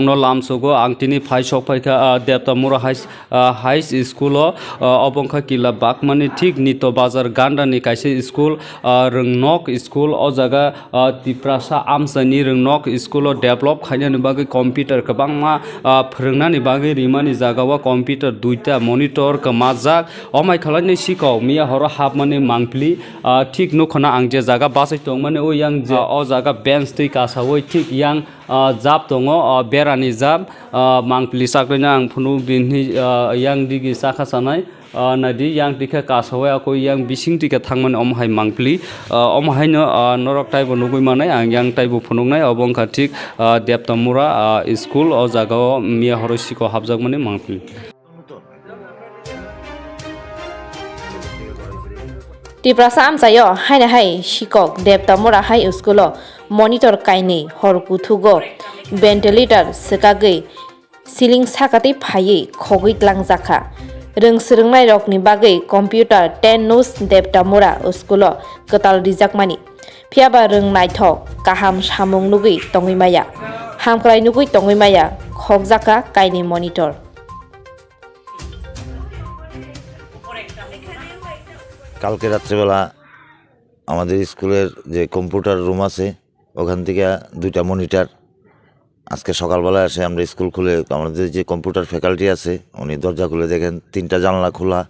no lamsogo angtini phai sok phaika deptamura high school obongkha kila bakmani thik nito bazar gandani kaise school rwngnog school o jaga tiprasa amsani rwngnog school develop khainani bagi computer kabangma phwrwngnani bagi rimani jagao computer duita monitor kamajak omai khalani sikau miya horo hapmani mangpli thik nukhana angje jaga basai tongmani o yang o jaga bench tui kasawoi thik yang jab tongo berani jab mangpli sakrina ang phunu binhi yang digi sakha sanai nadi yang dikha kasawai ako yang bising tika thangmani omhai mangpli omhai no norok taibo nugui manai ang yang taibo phunungnai obongkha thik deptamura school o jagao miya horo siko habjakmani mangpli Tiprasa amsayo haina hai shikok deptamura high school monitor kainwi horkuthugo ventilator sekage ceiling sakati phai khogui tlangjaka rungsrungnai rokni bagai computer 10 nos deptamura school katal rijakmani phiaba rungnai thok kaham samung nugui tongimaya hamklai nugui tongimaya khokjaka kainwi monitor কালকে রাত্রেবেলা আমাদের স্কুলের যে computer room আছে ওখান থেকে দুইটা monitor আজকে সকালবেলা এসে আমরা স্কুল খুলে আমাদের যে কম্পিউটার ফ্যাকাল্টি আছে উনি দরজা খুলে দেখেন তিনটা জানলা খোলা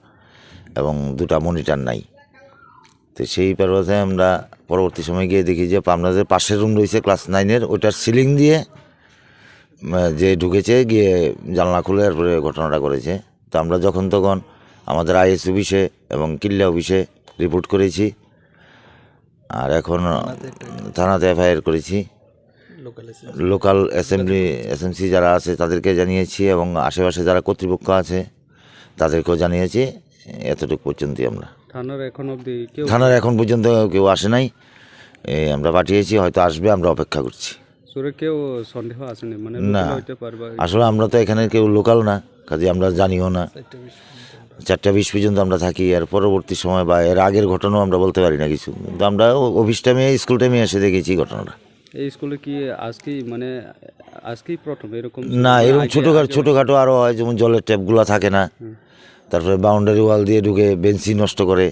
এবং দুটা মনিটর নাই তো সেই পর্বতে আমরা পরবর্তী সময় গিয়ে দেখি যে আপনাদের পাশের রুম রয়েছে ক্লাস 9-এর ওইটার সিলিং দিয়ে যে ঢুকেছে গিয়ে জানলা খুলে এরপরে ঘটনাটা করেছে তো আমরা যখন তখন আমাদের আইএস অফিসে এবং কিল্লা অফিসে রিপোর্ট করেছি আর এখন থানাতে এফআইআর করেছি লোকাল এসএমসি যারা আছে তাদেরকে জানিয়েছি এবং আশেপাশে যারা কর্তৃপক্ষ আছে তাদেরকেও জানিয়েছি এতটুকু পর্যন্তই আমরা থানার এখন পর্যন্ত কেউ আসে নাই আমরা পাঠিয়েছি হয়তো আসবে আমরা অপেক্ষা করছি না আসলে আমরা তো এখানে কেউ লোকাল না কাজে আমরা জানিও না 4:20 পর্যন্ত আমরা থাকি আর পরবর্তী সময় বা এর আগের ঘটনাও আমরা বলতে পারি না কিছু কিন্তু আমরা অফিস টাইমে স্কুল টাইমে এসে দেখেছি ঘটনাটা এই স্কুলে কি আজকেই প্রথম এরকম না এরকম ছোটোখাটো আরও হয় যেমন জলের ট্যাপগুলো থাকে না তারপরে বাউন্ডারি ওয়াল দিয়ে ঢুকে বেঞ্চি নষ্ট করে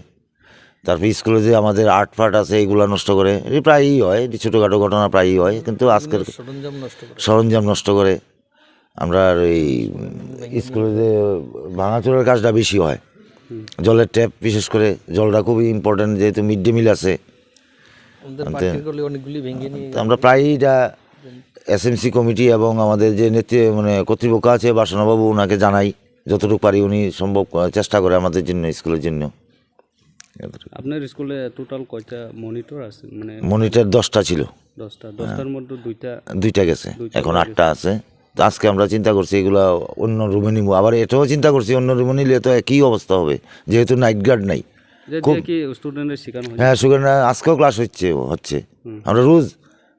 তারপরে স্কুলে যে আমাদের আর্ট ফার্ট আছে এইগুলো নষ্ট করে এটি প্রায়ই হয় এটি ছোটোখাটো ঘটনা প্রায়ই হয় কিন্তু আজকের সরঞ্জাম নষ্ট করে আমরা এই স্কুলে যে ভাঙাচোরার কাজটা বেশি হয় জলের ট্যাপ বিশেষ করে জলটা খুবই ইম্পর্টেন্ট যেহেতু মিড ডে মিল আছে আমরা প্রায়ই এটা এসএমসি কমিটি এবং আমাদের যে কর্তৃপক্ষ আছে বাসনাবাবু ওনাকে জানাই যতটুকু পারি উনি সম্ভব চেষ্টা করে আমাদের জন্য স্কুলের জন্য আপনার স্কুলে টোটাল কয়টা মনিটর আছে মনিটর 10টা ছিল 10টার মধ্যে দুইটা গেছে এখন 8টা আছে আজকে আমরা চিন্তা করছি এগুলো অন্য রুমে নিব আবার এটাও চিন্তা করছি অন্য রুমে নিলে তো একই অবস্থা হবে যেহেতু নাইট গার্ড নাই হ্যাঁ স্টুডেন্টরা আজকেও ক্লাস হচ্ছে আমরা রোজ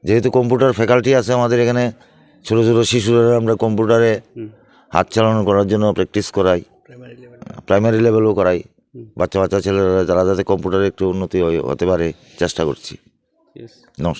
যেহেতু কম্পিউটার ফ্যাকাল্টি আছে আমাদের এখানে ছোটো ছোটো শিশুরা আমরা কম্পিউটারে হাত চালানো করার জন্য প্র্যাকটিস করাই প্রাইমারি লেভেলও করাই বাচ্চা ছেলেরা যারা যাতে কম্পিউটারে একটু উন্নতি হতে পারে চেষ্টা করছি নমস্কার।